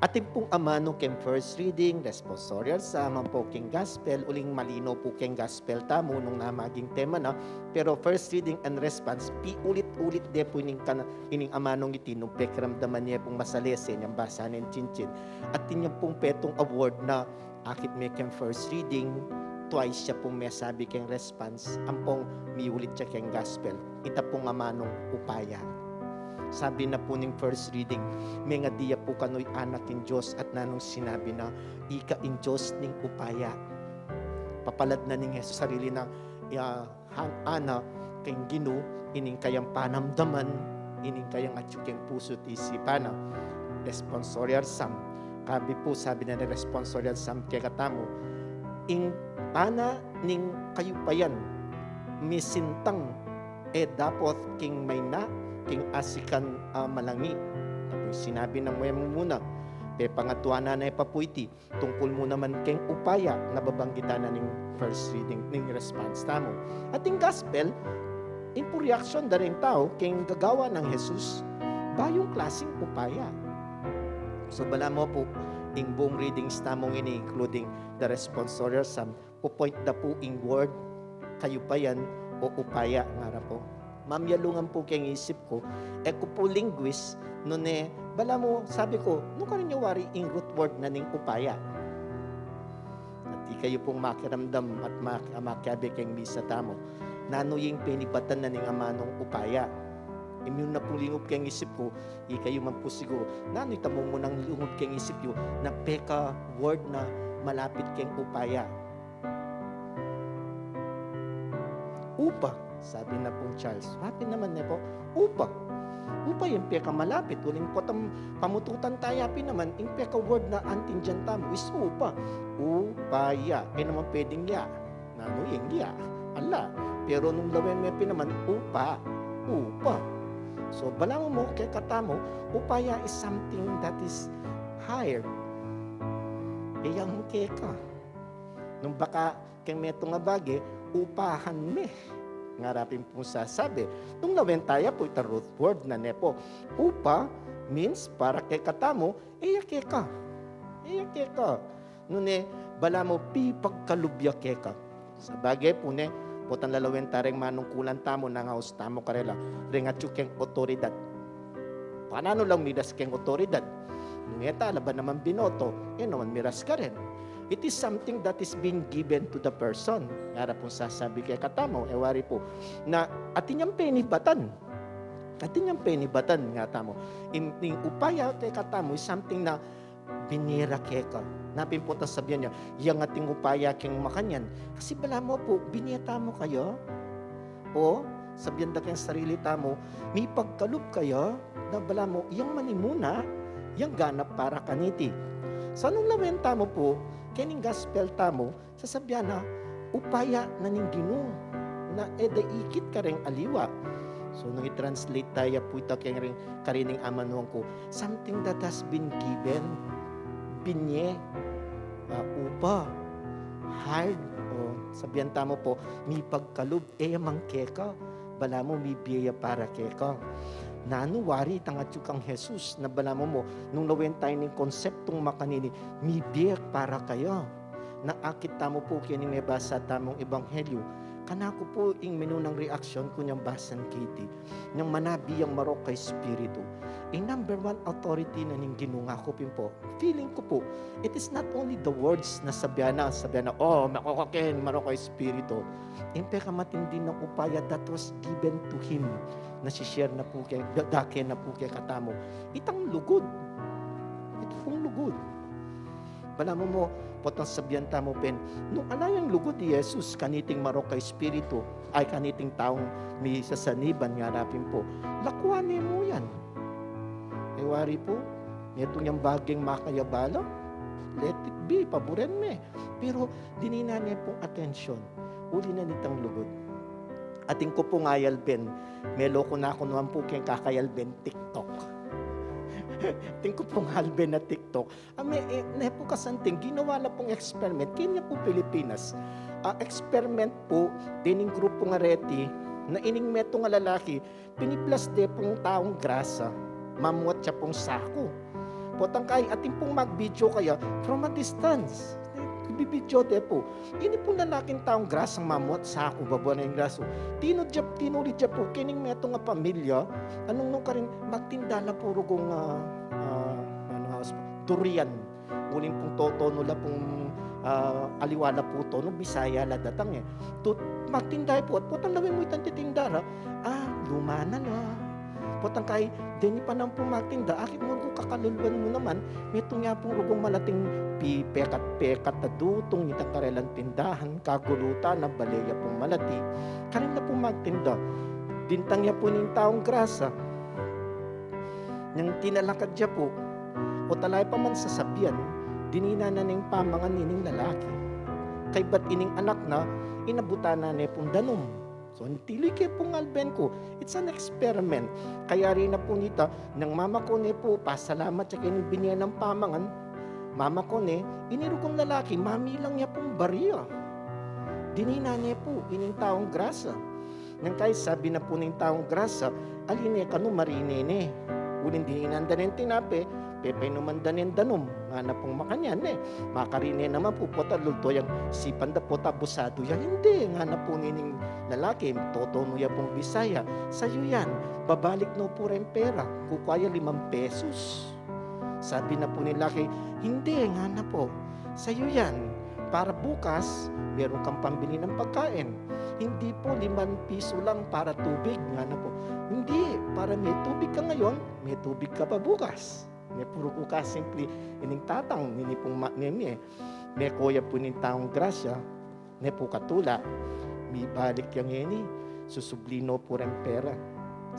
Ating pong amano ken first reading, responsorial sama po ken gospel, uling malino po ken gospel tamo nung namaging tema na, pero first reading and response, ulit-ulit de po ining amanong iti, nung pekramdaman niya pong masalesen, yung basahan ng chinchin, at tinyang pong petong award na, akit may ken first reading, twice siya pong may sabi ken response, ampong miulit siya ken gospel, ita pong amanong upaya. Sabi na po ng first reading, may nga diya po kano'y anak in Diyos at nanong sinabi na, ika in Diyos ning upaya. Papalad na ning Jesus sarili na, ana, kayong ginu, ining kayang panamdaman, ining kayang atyukeng puso at isipan na, responsorial sam. Kabi po, sabi na responsorial sam, kaya katamo, ing ana ning kayupayan, misintang, dapot king may na, king asikan malangi. Sinabi ng mo muna, pangatuana na ipapuiti, tungkol mo naman keng upaya, nababanggitan na ng first reading, ng response tamo. At yung gospel, in po reaction da rin tao, keng gagawa ng Jesus, bayong klaseng upaya. So bala mo po, in buong readings tamong ini, including the responsorial psalm, po-point na po in word, kayupayan o upaya, nga po. Mamyalungan po kayong isip ko, ko po linguist, nun bala mo, sabi ko, nung ka rin wari in root word na ning upaya. At di kayo pong makiramdam at makiabi kayong misa tamo, nanuying pinibatan na ning amanong upaya. Immune na po lingop kayong isip ko, kayo man po siguro, nanoy tamo mo nang lingop kayong isip ko, na peka word na malapit kayong upaya. Upa. Sabi na pong Charles, happy naman na po, upa yung peka malapit, uling potang pamututan tayapi naman, yung peka word na antin-dyan tamo is upa, upaya, naman pwedeng ya, nano yung ya, ala, pero nung lawen mepi naman, upa, so bala mo kay katamo, upaya is something that is higher, yung keka, nung baka kay meto nga bagi, upahan me, ngarapin pong sasabi. Nung lawen tayo po ita root word na nepo. Upa means para kay katamo, keka. Nune, bala mo pi pagkalubya keka. Sa bagay po potan lalawen tareng manungkulan tamo nang haus tamo karela. Rengat keng otoridad. Panano lang miras keng otoridad. Nung eta, laban naman binoto, naman miras ka rin. It is something that is being given to the person. Yara pong sasabi kay katamo, wari po, na atin niyang penibatan. Nga tamo. Yung upaya kay katamo is something na binira keka. Napin po sabihan niya, yung ating upaya keng makanyan. Kasi bala mo po, binita mo kayo. O, sabihan da kayong sarili tamo, may pagkalub kayo, na bala mo, yung manimuna, yung ganap para kaniti. Sa nung lamenta mo po, kining gospel tamo, sasabihan na, upaya na ning Ginoo na ikit ka ring aliwa. So, nung i-translate tayo po ito karining amanuang ko, something that has been given, binye, upa, hard, sabihan tamo po, may pagkalub, mangkeka, bala mo, may biyaya para keka. Nanuwari tangat kang Jesus na bala mo nung lawen tayo ng konseptong makanini, may biyak para kayo. Na akit tamo po kini may basa tamong ebanghelyo. Kanako po ing menunang reaksyon ko niyang basan kiti. Niyang manabi ang marok kay Espiritu. Ang number one authority na ning ginungakopin po. Feeling ko po, it is not only the words na sabihan na, makokakin, marok kay Espiritu. Impe ka matindi ng upaya that was given to Him. Nasishare na po kay, dake na po kay katamo. Itang lugod. Ito pong lugod. Bala mo, potang sabihan tamo pen, nung alayang lugod ni Jesus, kaniting marok kay Espiritu, ay kaniting taong may sasaniban nga rapin po, lakuanin mo yan. Wari po, itong yung baging makayabala, let it be, paboren me. Pero dinina niya pong atensyon, uli na nitang lugod. Ating ko pong ayalben, melo ko na ako naman po kayong kakayalben TikTok. Ating ko pong halben na TikTok. Po kasanting, ginawa na pong experiment, kanya po Pilipinas. Experiment po, dining grupo nga reti, na ining meto nga lalaki, piniplas de pong taong grasa, mamuat siya pong sako. Potang kay ating pong mag-video kaya from a distance. Bibidyo de po. Ini po lalaking taong grasang mamot sa ako babuan na yung graso. Tinulid dya po, kining meto nga pamilya, anong nung ka rin magtindala puro kong durian. Uling pong toto nula pong aliwala po to, no, Bisaya la datang eh. Magtinday po, at potang lawin mo itang titindara, lumana na. Potang kay, dini pa nang pumagtinda, akit mo kung kakaluluan mo naman, meto nga pong rugong malating pekat na dutong itang karelang tindahan, kagulutan na baleya pong malati, karin na pumagtinda, dintang niya po ning taong grasa, nang tinalakad niya po, o talay pa man sasabihan, dinina na ning pamangan nining lalaki, kay ba't ining anak na, inabutan na niya pong danom. So, tili kayo pong alben ko. It's an experiment. Kaya rin na po nita, nang mama ko ne po, pasalamat sa kanyang biniyan ng pamangan, mama ko ne, iniro kong lalaki, mami lang niya pong bariya. Dinina niya po, ining taong grasa. Nang kaya sabi na po ng taong grasa, aline ka no marine ne. Uling dininanda ng tinape, pepe naman danin danom. Nga na pong makanyan eh. Makarine naman po po talulto yung sipan da po tabusado yan. Hindi, nga na po nining lalaki, totono ya pong Bisaya. Sa'yo yan, babalik no po rin pera. Kukwaya 5 pesos. Sabi na po ni lalaki, hindi, nga na po. Sa'yo yan, para bukas, meron kang pambili ng pagkain. Hindi po 5 piso lang para tubig. Nga na po. Hindi, para may tubig ka ngayon, may tubig ka pa bukas. May puro ko ka simply ining tatang, nini pong maknemi. May kuya po ning taong grasya, may po katula, may balik yang ini, susublino po rin pera.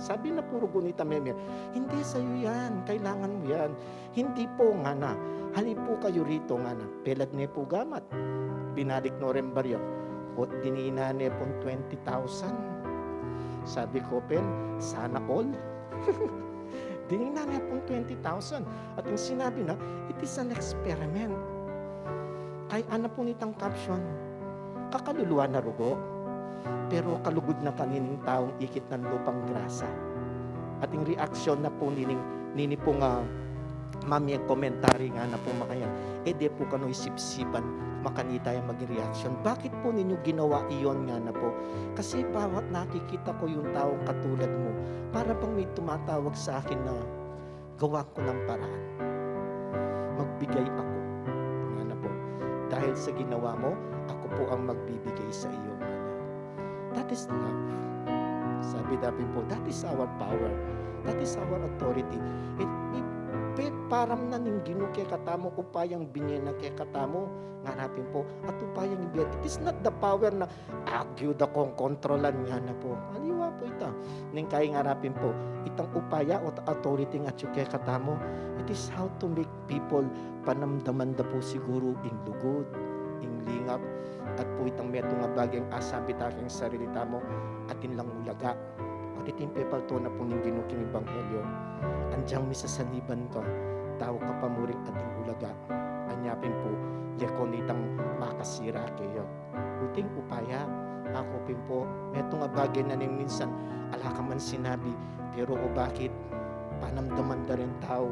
Sabi na puro gunita meme, hindi sa'yo yan, kailangan mo yan. Hindi po nga na, hali po kayo rito nga na, pelad niya po gamat. Binalik no rin barya, o dinina niya pong 20,000. Sabi ko, Pen, sana all. Dinina niya pong 20,000. At yung sinabi na, it is an experiment. Kay ana po nitang caption, kakaluluwa na rugo, pero kalugod na kanining taong ikit ng lupang grasa. At yung reaksyon na po nini po nga, mami ang komentary nga na po makayan, de po kano'y sipsipan, makanita yung maging reaction. Bakit po ninyo ginawa iyon nga na po? Kasi bawat nakikita ko yung taong katulad mo, para bang may tumatawag sa akin na gawa ko ng paraan. Magbigay ako. Nga na po. Dahil sa ginawa mo, ako po ang magbibigay sa iyo. That is love. Sabi natin po, that is our power. That is our authority. Param na ning gino kay katamo, upayang binyen na kay katamo, ngarapin po, at upayang ibiyat. It is not the power na agyo da kong kontrolan nga na po. Aliwa po ito. Nang kaya ngarapin po, itang upaya o authority nga kay katamo, it is how to make people panamdaman da po siguro in lugod, in lingap, at po itang meto nga bagyang asabi taking sarili tamo, atin lang ulaga. At iting people to na po ning gino king ebanghelyo. Andyang misasaniban ka, tao ka pamuring ating ulaga. Anyapin po, yakon itang makasira kayo. Uting upaya, ako pin po, meto nga bagay na ning minsan, ala ka man sinabi, pero o bakit, panamdaman da rin tao,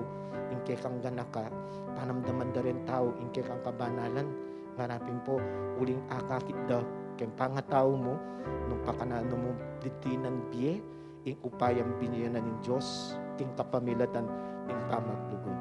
ingke kang ganaka, panamdaman da rin tao, ingke kang kabanalan, ngarapin po, uling akakit da, kaya pangatao mo, nung pakanano mo, ditinan biye, ing upayang biniyanan ng Diyos, ting kapamilatan, ing pamaglugod.